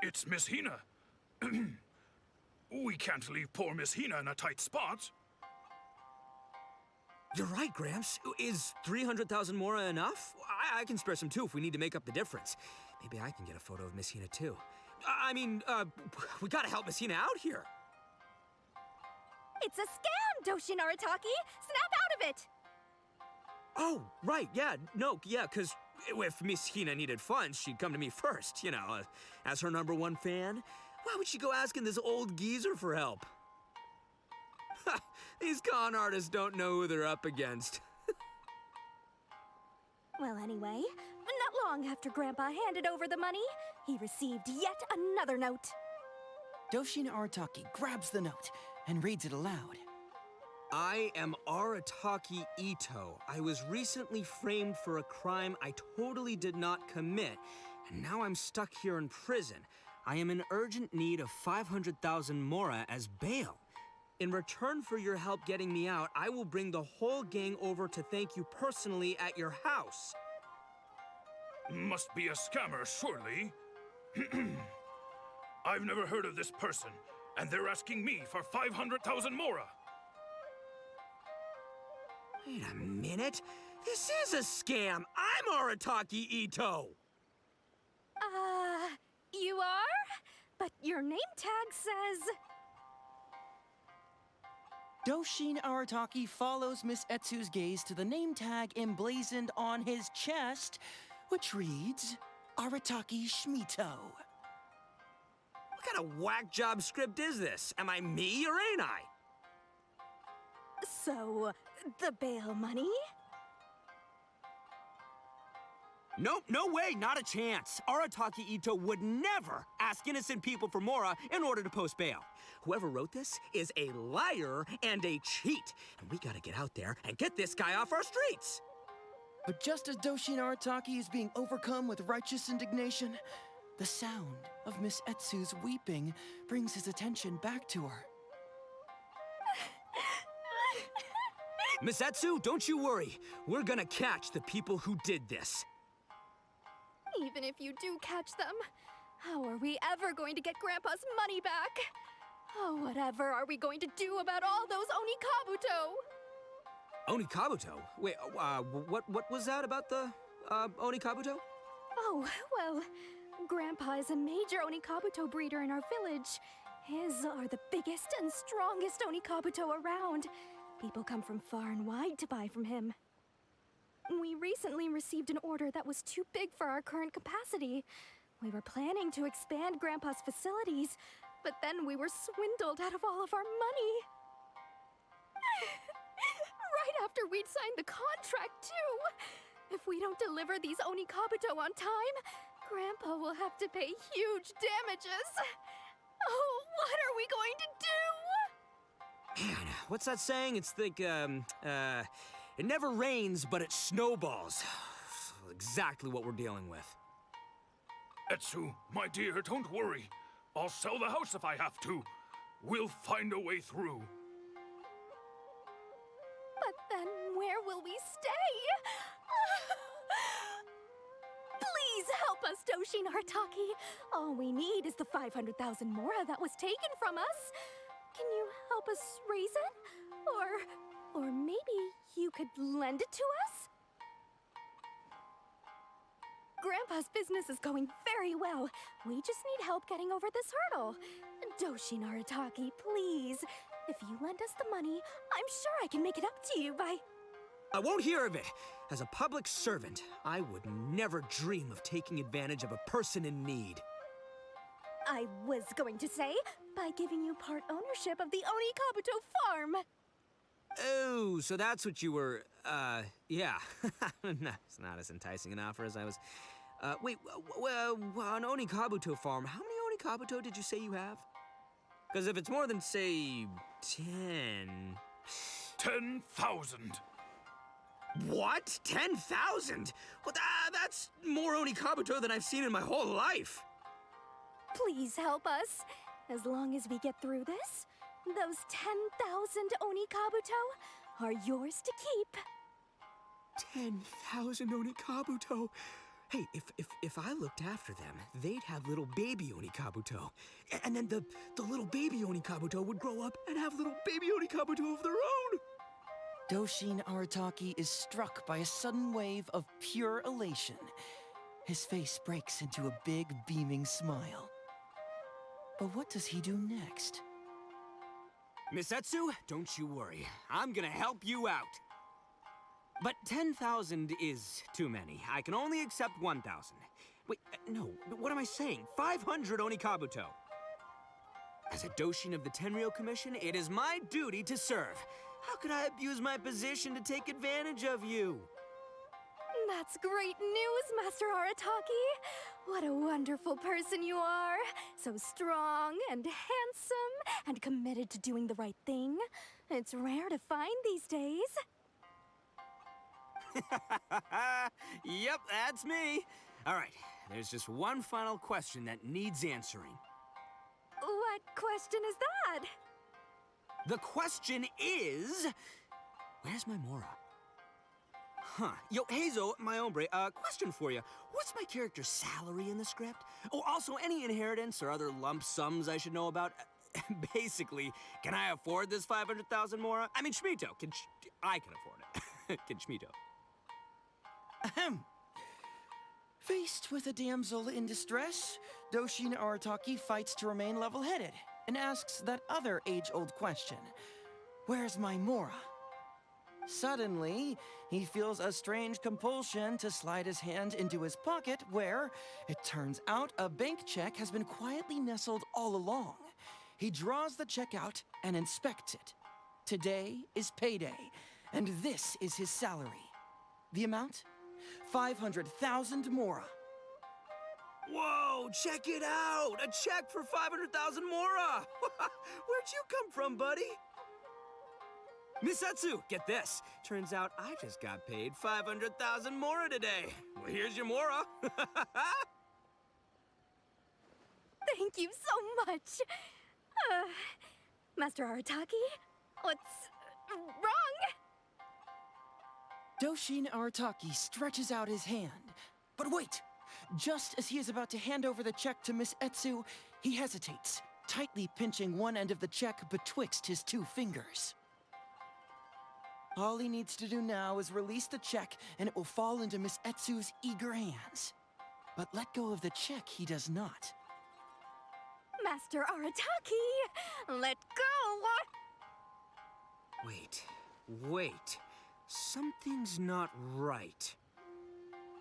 It's Miss Hina. We can't leave poor Miss Hina in a tight spot. You're right, Gramps. Is 300,000 mora enough? I can spare some too if we need to make up the difference. Maybe I can get a photo of Miss Hina too. We gotta help Miss Hina out here. It's a scam, Doshin Arataki! Snap out of it! Oh, right, because if Miss Hina needed funds, she'd come to me first, as her #1 fan. Why would she go asking this old geezer for help? These con artists don't know who they're up against. Well, anyway, not long after Grandpa handed over the money, he received yet another note. Doshin Arataki grabs the note and reads it aloud. I am Arataki Ito. I was recently framed for a crime I totally did not commit, and now I'm stuck here in prison. I am in urgent need of 500,000 mora as bail. In return for your help getting me out, I will bring the whole gang over to thank you personally at your house. Must be a scammer, surely. I've never heard of this person, and they're asking me for 500,000 mora. Wait a minute. This is a scam. I'm Arataki Ito. You are? But your name tag says... Doshin Arataki follows Miss Etsu's gaze to the name tag emblazoned on his chest, which reads, Arataki Shmito. What kind of whack job script is this? Am I me or ain't I? So, the bail money? Nope, no way, not a chance. Arataki Ito would never ask innocent people for mora in order to post bail. Whoever wrote this is a liar and a cheat. And we gotta get out there and get this guy off our streets. But just as Doshin Arataki is being overcome with righteous indignation, the sound of Miss Etsu's weeping brings his attention back to her. Miss Etsu, don't you worry. We're gonna catch the people who did this. Even if you do catch them, how are we ever going to get Grandpa's money back? Oh, whatever are we going to do about all those Onikabuto? Onikabuto? Wait, what was that about the, Onikabuto? Oh, well, Grandpa is a major Onikabuto breeder in our village. His are the biggest and strongest Onikabuto around. People come from far and wide to buy from him. We recently received an order that was too big for our current capacity. We were planning to expand Grandpa's facilities, but then we were swindled out of all of our money. Right after we'd signed the contract, too. If we don't deliver these Onikabuto on time, Grandpa will have to pay huge damages. Oh, what are we going to do? Man, what's that saying? It's like, it never rains, but it snowballs. Exactly what we're dealing with. Etsu, my dear, don't worry. I'll sell the house if I have to. We'll find a way through. But then where will we stay? Please help us, Doshin Arataki. All we need is the 500,000 mora that was taken from us. Can you help us raise it? Or maybe you could lend it to us? Grandpa's business is going very well. We just need help getting over this hurdle. Doshin Arataki, please. If you lend us the money, I'm sure I can make it up to you by... I won't hear of it. As a public servant, I would never dream of taking advantage of a person in need. I was going to say, by giving you part ownership of the Onikabuto farm. Oh, so that's what you were, yeah. It's not as enticing an offer as I was... wait, an Onikabuto farm, how many Onikabuto did you say you have? Because if it's more than, say, 10... 10,000. What? 10,000? Well, that's more Onikabuto than I've seen in my whole life. Please help us. As long as we get through this, those 10,000 Onikabuto are yours to keep. 10,000 Onikabuto. Hey, if I looked after them, they'd have little baby Onikabuto. And then the little baby Onikabuto would grow up and have little baby Onikabuto of their own. Doshin Arataki is struck by a sudden wave of pure elation. His face breaks into a big, beaming smile. But what does he do next? Miss Etsu, don't you worry. I'm gonna help you out. But 10,000 is too many. I can only accept 1,000. Wait, no, what am I saying? 500 Onikabuto. As a Doshin of the Tenryou Commission, it is my duty to serve. How could I abuse my position to take advantage of you? That's great news, Master Arataki. What a wonderful person you are. So strong and handsome and committed to doing the right thing. It's rare to find these days. Yep, that's me. All right, there's just one final question that needs answering. What question is that? The question is, where's my Mora? Huh. Yo, Heizo, my hombre, question for you. What's my character's salary in the script? Oh, also, any inheritance or other lump sums I should know about? Basically, can I afford this 500,000 Mora? I mean, Schmito, I can afford it. Can Schmito? Ahem. Faced with a damsel in distress, Doshin Arataki fights to remain level-headed and asks that other age-old question. Where's my Mora? Suddenly, he feels a strange compulsion to slide his hand into his pocket where, it turns out, a bank check has been quietly nestled all along. He draws the check out and inspects it. Today is payday, and this is his salary. The amount? 500,000 Mora. Whoa, check it out! A check for 500,000 Mora! Where'd you come from, buddy? Misatsu, get this. Turns out I just got paid 500,000 Mora today. Well, here's your Mora. Thank you so much. Master Arataki, what's wrong? Doshin Arataki stretches out his hand. But wait! Just as he is about to hand over the check to Miss Etsu, he hesitates, tightly pinching one end of the check betwixt his two fingers. All he needs to do now is release the check, and it will fall into Miss Etsu's eager hands. But let go of the check he does not. Master Arataki, let go! Wait. Something's not right.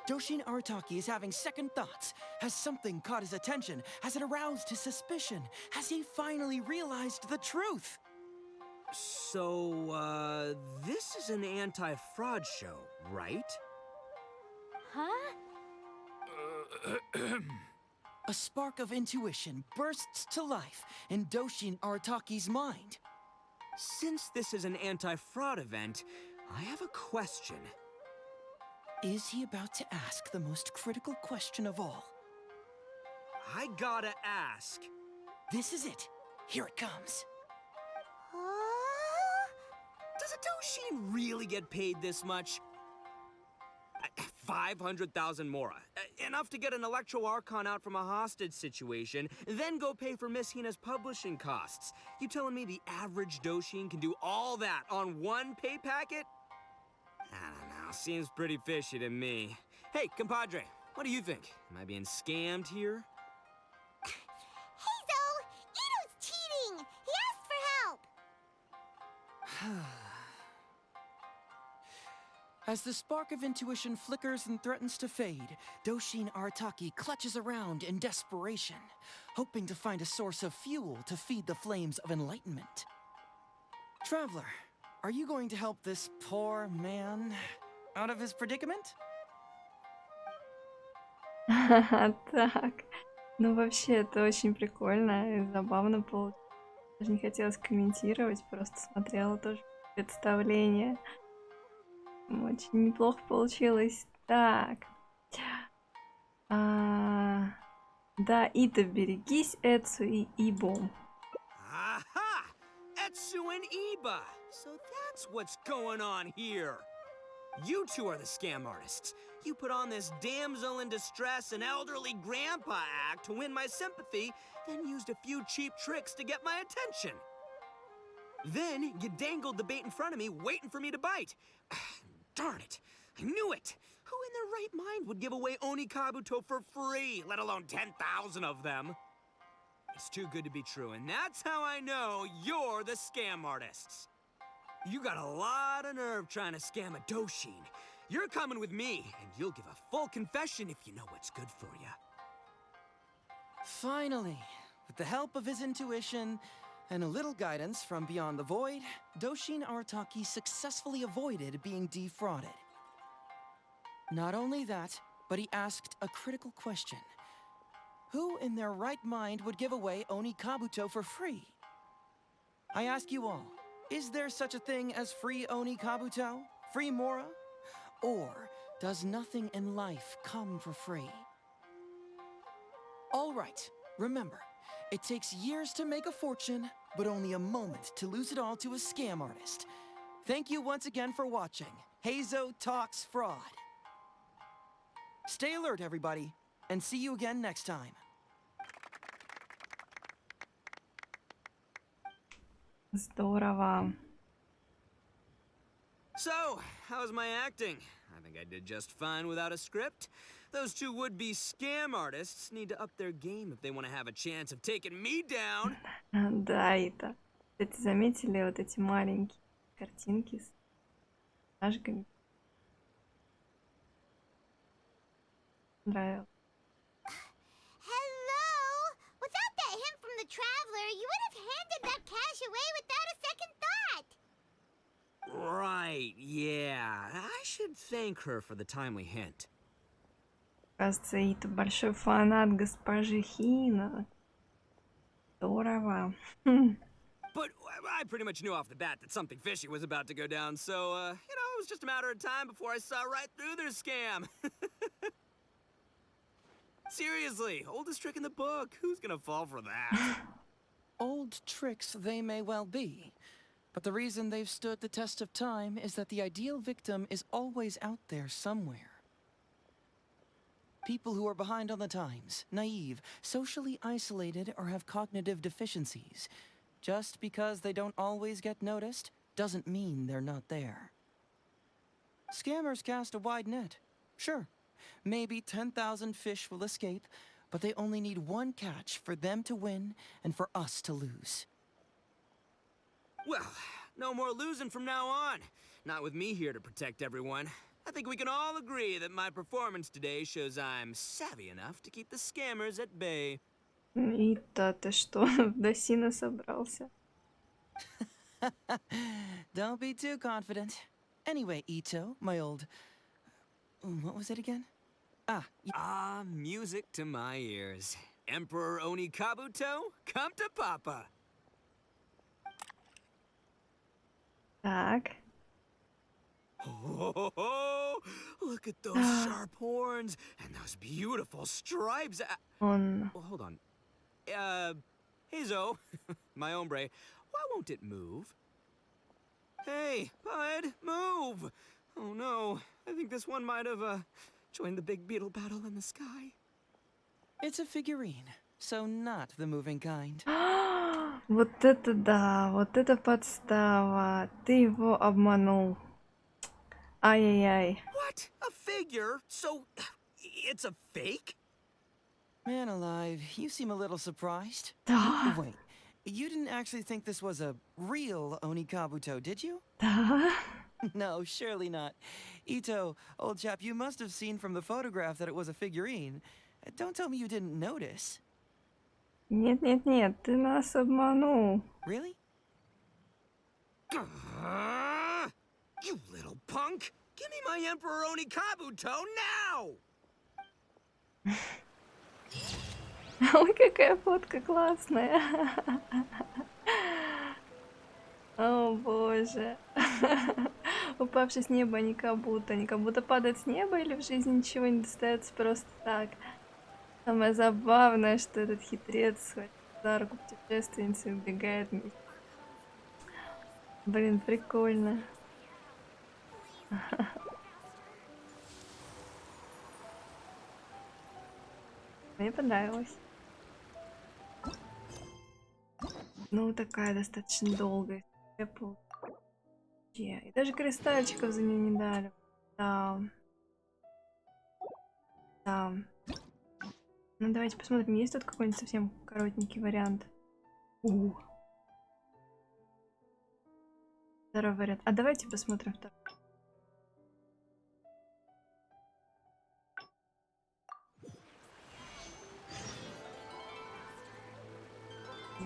Doshin Arataki is having second thoughts. Has something caught his attention? Has it aroused his suspicion? Has he finally realized the truth? So, this is an anti-fraud show, right? Huh? A spark of intuition bursts to life in Doshin Arataki's mind. Since this is an anti-fraud event, I have a question. Is he about to ask the most critical question of all? I gotta ask. This is it. Here it comes. Does a Doshin really get paid this much? 500,000 Mora. Enough to get an Electro Archon out from a hostage situation, then go pay for Miss Hina's publishing costs. You telling me the average Doshin can do all that on one pay packet? I don't know, seems pretty fishy to me. Hey, compadre, what do you think? Am I being scammed here? Heizo! Ito's cheating! He asked for help! As the spark of intuition flickers and threatens to fade, Doshin Arataki clutches around in desperation, hoping to find a source of fuel to feed the flames of enlightenment. Traveler, are you going to help this poor man out of his predicament? Так. Ну, вообще, это очень прикольно и забавно получилось. Даже не хотелось комментировать, просто смотрела тоже представление. Очень неплохо получилось. Так. Да, Ито, берегись, Эцу и Ибо. Aha! Etsu and Iba! So that's what's going on here. You two are the scam artists. You put on this damsel in distress and elderly grandpa act to win my sympathy, then used a few cheap tricks to get my attention. Then you dangled the bait in front of me, waiting for me to bite. Darn it! I knew it! Who in their right mind would give away Oni Kabuto for free, let alone 10,000 of them? It's too good to be true, and that's how I know you're the scam artists. You got a lot of nerve trying to scam a Doshin. You're coming with me, and you'll give a full confession if you know what's good for you. Finally, with the help of his intuition and a little guidance from beyond the void, Doshin Arataki successfully avoided being defrauded. Not only that, but he asked a critical question. Who in their right mind would give away Oni Kabuto for free? I ask you all, is there such a thing as free Oni Kabuto? Free Mora? Or does nothing in life come for free? All right, remember, it takes years to make a fortune, but only a moment to lose it all to a scam artist. Thank you once again for watching Héйдзо Talks Fraud. Stay alert, everybody, and see you again next time. Здорово. So, how's my acting? I think I did just fine without a script. Those two would-be scam artists need to up their game if they want to have a chance of taking me down. Да, это. Кстати, заметили вот эти маленькие картинки с ножками? Нравилось. Hello? Without that hint from the traveler, you would have handed that cash away without a second thought. Right, yeah. I should thank her for the timely hint. Кажется, Ита большой фанат госпожи Хина. Здорово. But I pretty much knew off the bat that something fishy was about to go down, so, it was just a matter of time before I saw right through their scam. Seriously, oldest trick in the book. Who's gonna fall for that? Old tricks they may well be, but the reason they've stood the test of time is that the ideal victim is always out there somewhere. People who are behind on the times, naive, socially isolated, or have cognitive deficiencies. Just because they don't always get noticed doesn't mean they're not there. Scammers cast a wide net. Sure, maybe 10,000 fish will escape, but they only need one catch for them to win and for us to lose. Well, no more losing from now on. Not with me here to protect everyone. I think we can all agree that my performance today shows I'm savvy enough to keep the scammers at bay. Ита, ты что, в Досина собрался? Don't be too confident. Anyway, Ito, my old... What was it again? Ah, music to my ears. Emperor Oni Kabuto, come to Papa. Так. Oh, look at those sharp horns and those beautiful stripes. Он... Well, hold on. Héйdзо, my hombre, why won't it move? Hey, bud, move! Oh no, I think this one might have, joined the big beetle battle in the sky. It's a figurine, so not the moving kind. Вот это да, вот это подстава. Ты его обманул. Ай-яй-яй. What? A figure? So, it's a fake? Man alive, you seem a little surprised. Да, Wait, you didn't actually think this was a real Oni Kabuto, did you? да. No, surely not. Ito, old chap, you must have seen from the photograph that it was a figurine. Don't tell me you didn't notice. Нет, ты нас обманул. Really? You little punk! Give me my Emperor Oni Kabuto now! Ой, какая фотка классная. О боже. Упавший с неба не как будто падает с неба или в жизни ничего не достается просто так. Самое забавное, что этот хитрец схватил за руку путешественницы и убегает вместе. Блин, прикольно. Мне понравилось. Ну, такая достаточно долгая. И даже кристальчиков за нее не дали. Да. Да. Ну, давайте посмотрим, есть тут какой-нибудь совсем коротенький вариант. Второй вариант. А давайте посмотрим второй.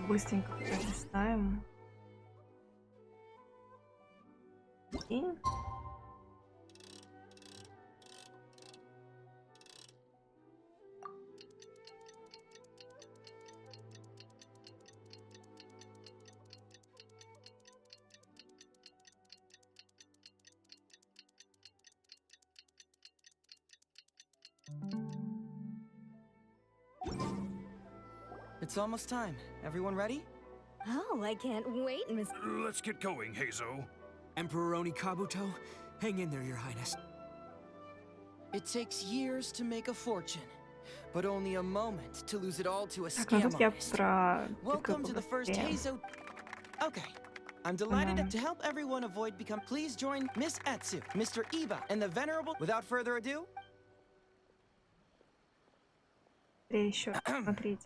Быстренько пролистаем. И... It's almost time. Everyone ready? Oh, I can't wait, Miss. Let's get going, Heizo. Emperor Onikabuto, hang in there, Your Highness. It takes years to make a fortune, but only a moment to lose it all to a Так, ну scam тут я artist. про... Welcome to the first Heizo. Okay. I'm delighted to help everyone avoid become. Please join Miss Etsu, Mr. Iba, and the venerable. Without further ado. Еще, смотрите.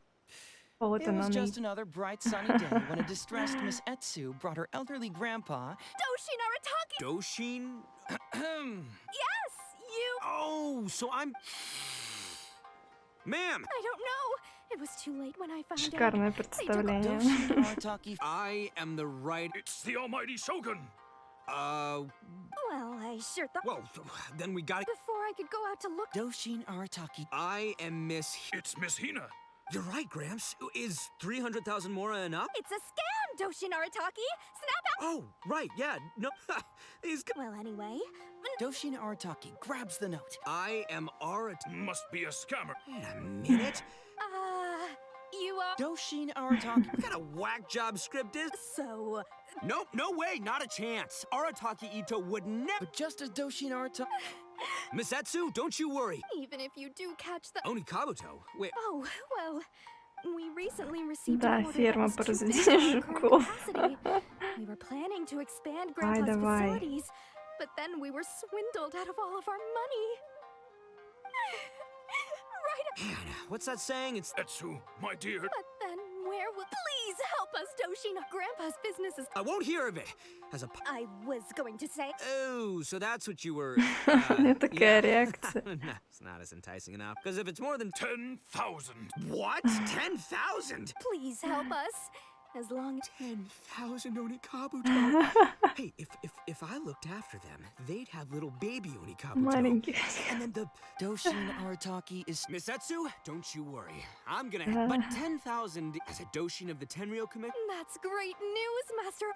Вот It она was на... just another bright sunny day when a distressed Miss Etsu brought her elderly grandpa. Doshin Arataki! Doshin? Yes, you. Oh, so I'm... Ma'am! I don't know. It was too late when I found out. Шикарное представление. Doshin Arataki. I am the right... It's the almighty Shogun! Well, I sure thought. Well, then we gotta... Before I could go out to look. Doshin Arataki. I am Miss... It's Miss Hina. You're right, Gramps. Is 300,000 mora enough? It's a scam, Doshin Arataki. Snap out. Oh, right, yeah. No, these... Well, anyway. Doshin Arataki grabs the note. I am Arat... Must be a scammer. Wait a minute. You are. Doshin Arataki. What kind of whack job script is... So. Nope, no way, not a chance. Arataki Ito would never... But just as Doshin Arataki. Miss Etsu, don't you worry. Even if you do catch the. Onikabuto? Wait... Oh, well. We recently received Да, an order ферма that по was too big for our разведению current жуков. capacity. We were planning to expand Давай, Grandpa's давай. facilities, but then we were swindled out of all of our money. Right. Man, what's that saying? It's... Etsu, my dear. But then where will... Please help us, Doshina. Grandpa's business is... I won't hear of it. As a... I was going to say... Oh, so that's what you were... Такая реакция. No, it's not as enticing enough. Because if it's more than... 10,000. What? 10,000? Please help us. As long as... 10,000 Onikabuto. Hey, if I looked after them, they'd have little baby Onikabuto. Маленький. And then the... Doshin Arataki is. Miss Etsu, don't you worry. I'm gonna... But 10,000 as a Doshin of the Tenryo Commission? That's great news, Master.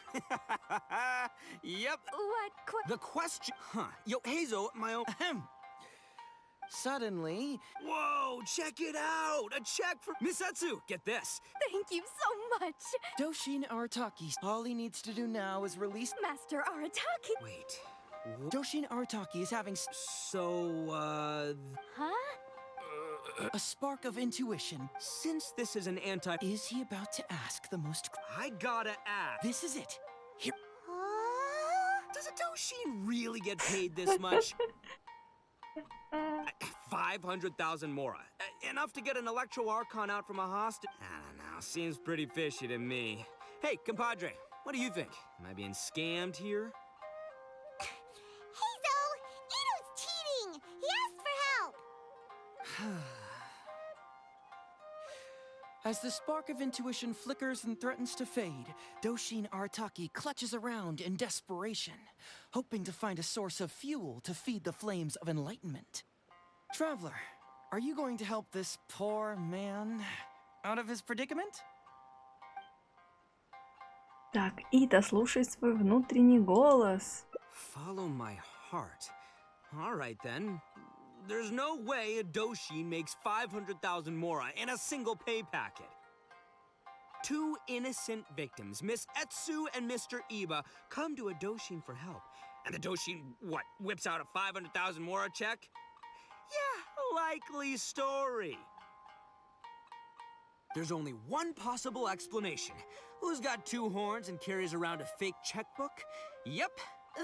Yep. What The question... Huh. Yo, Heizo, my own... Ahem. Suddenly. Whoa, check it out! A check for... Miss Etsu, get this. Thank you so much. Doshin Arataki. All he needs to do now is release. Master Arataki. Wait. Doshin Arataki is having So, Huh? a spark of intuition. since this is an anti... Is he about to ask the most? I gotta ask. This is it. Here. Does a Doshin really get paid this much? 500,000 mora. Enough to get an Electro Archon out from a hostage. I don't know. Seems pretty fishy to me. Hey, compadre, what do you think? Am I being scammed here? Heizo! Ito's cheating! He asked for help! As the spark of intuition flickers and threatens to fade, Doshin Arataki clutches around in desperation, hoping to find a source of fuel to feed the flames of enlightenment. Traveler, are you going to help this poor man out of his predicament? Так, Ита, слушай свой внутренний голос. Follow my heart. All right, then. There's no way a Doshin makes 500,000 mora in a single pay packet. Two innocent victims, Miss Etsu and Mr. Iba, come to a Doshin for help. And the Doshin, what, whips out a 500,000 mora check? Yeah, likely story. There's only one possible explanation. Who's got two horns and carries around a fake checkbook? Yep,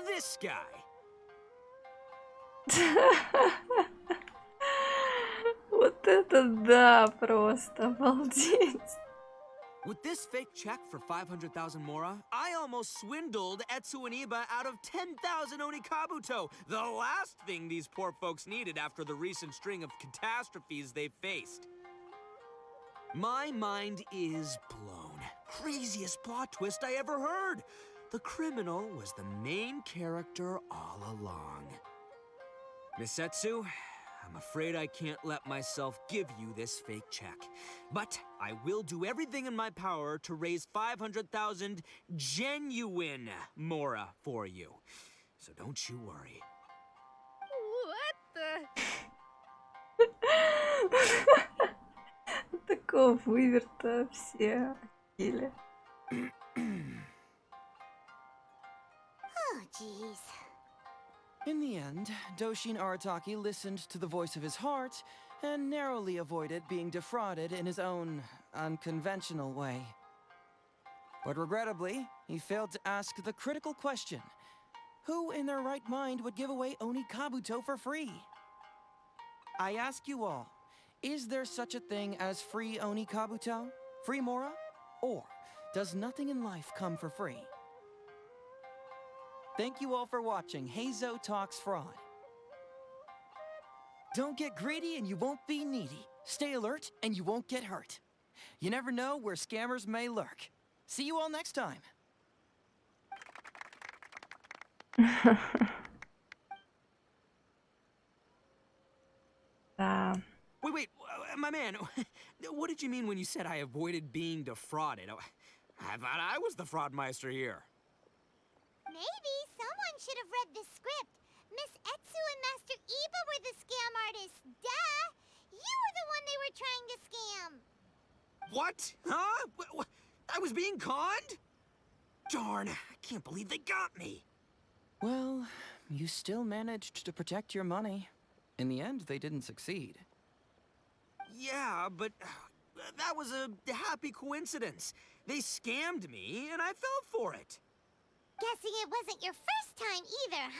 this guy. Вот это да, просто обалдеть. With this fake check for 500,000 mora, I almost swindled Etsu and Iba out of 10,000 Onikabuto, the last thing these poor folks needed after the recent string of catastrophes they faced. My mind is blown. Craziest plot twist I ever heard. The criminal was the main character all along. Miss Etsu, I'm afraid I can't let myself give you this fake check. But I will do everything in my power to raise 500,000 genuine mora for you. So don't you worry. What the? такого выверта все офигели. Oh, jeez. In the end, Doshin Arataki listened to the voice of his heart and narrowly avoided being defrauded in his own unconventional way. But regrettably, he failed to ask the critical question: who in their right mind would give away Oni Kabuto for free? I ask you all, is there such a thing as free Oni Kabuto? Free Mora? Or does nothing in life come for free? Thank you all for watching Héйдзо Talks Fraud. Don't get greedy and you won't be needy. Stay alert and you won't get hurt. You never know where scammers may lurk. See you all next time. Да. Wait, my man, what did you mean when you said I avoided being defrauded? I thought I was the fraudmeister here. Maybe someone should have read the script. Miss Etsu and Master Iba were the scam artists. Duh! You were the one they were trying to scam. What? Huh? I was being conned? Darn, I can't believe they got me. Well, you still managed to protect your money. In the end, they didn't succeed. Yeah, but that was a happy coincidence. They scammed me, and I fell for it. Guessing it wasn't your first time either,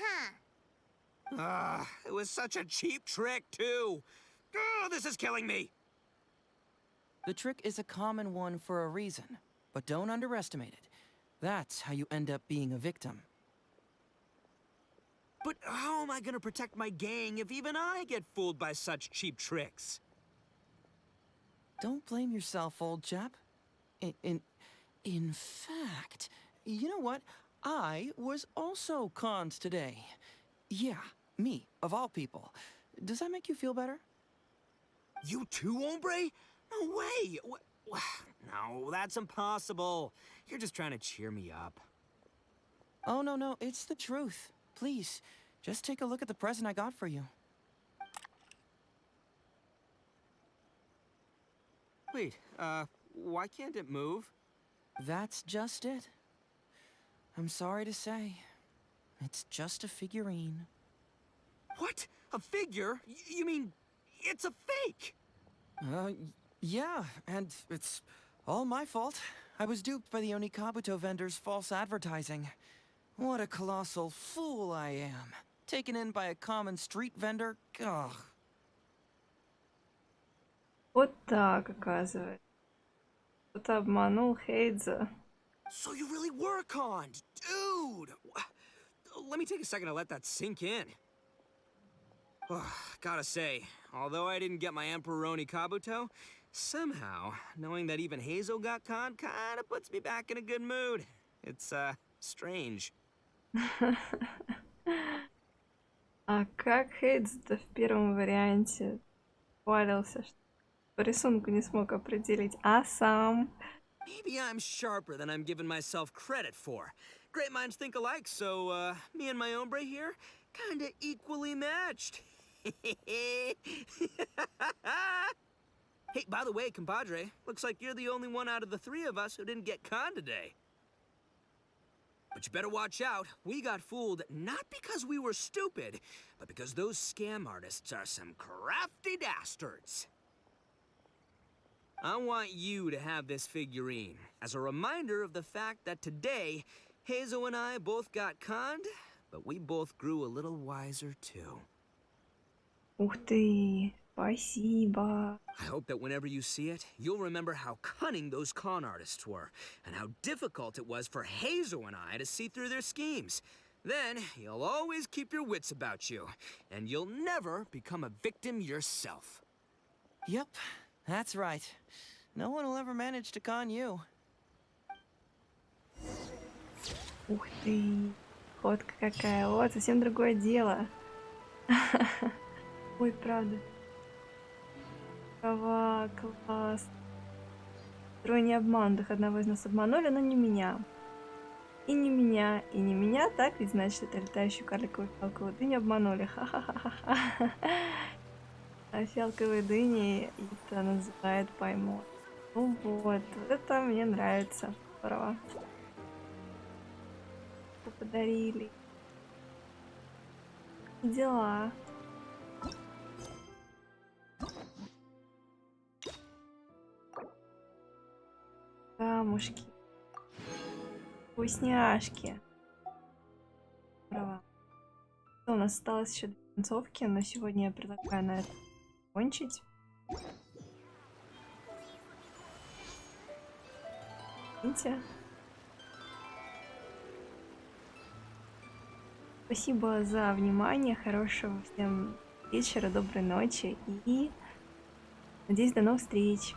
huh? It was such a cheap trick, too. Oh, this is killing me. The trick is a common one for a reason, but don't underestimate it. That's how you end up being a victim. But how am I gonna protect my gang if even I get fooled by such cheap tricks? Don't blame yourself, old chap. In fact, you know what? I was also conned today. Yeah, me, of all people. Does that make you feel better? You too, hombre? No way! No, that's impossible. You're just trying to cheer me up. Oh, no, it's the truth. Please, just take a look at the present I got for you. Wait, why can't it move? That's just it. I'm sorry to say, it's just a figurine. What? A figure? You mean it's a fake? Yeah, and it's all my fault. I was duped by the Onikabuto vendor's false advertising. What a colossal fool I am. Taken in by a common street vendor? Ugh. Вот так, оказывается. Кто-то обманул Хэйдзо. So you really were conned, dude! Let me take a second to let that sink in. Gotta say, although I didn't get my Emperoroni Kabuto, somehow, knowing that even Héйдзо got conned kinda puts me back in a good mood. It's, strange. А как Хэйдзо-то в первом варианте хвалился, что по рисунку не смог определить, а сам? Maybe I'm sharper than I'm giving myself credit for. Great minds think alike, so, me and my hombre here, kinda equally matched. Hey, by the way, compadre, looks like you're the only one out of the three of us who didn't get conned today. But you better watch out. We got fooled not because we were stupid, but because those scam artists are some crafty dastards. I want you to have this figurine as a reminder of the fact that today, Héйдзо and I both got conned, but we both grew a little wiser too. Ух ты, спасибо. I hope that whenever you see it, you'll remember how cunning those con artists were, and how difficult it was for Héйdзо and I to see through their schemes. Then, you'll always keep your wits about you, and you'll never become a victim yourself. Yep, that's right. No one will ever manage to con you. Ух ты, фотка какая. Вот, совсем другое дело. Ой, правда. Права, класс. Тройный обман. Их одного из нас обманули, но не меня. И не меня, и не меня. Так ведь, значит, это летающую карликовую палку. Вот и не обманули. Ха-ха-ха-ха. А фиалковые дыни это называют поймо. Ну вот это мне нравится. Здорово. Что подарили. Дела. Камушки. Вкусняшки. Здорово. У нас осталось еще 2 концовки, но сегодня я предлагаю на это закончить. Видите? Спасибо за внимание, хорошего всем вечера, доброй ночи и надеюсь, до новых встреч.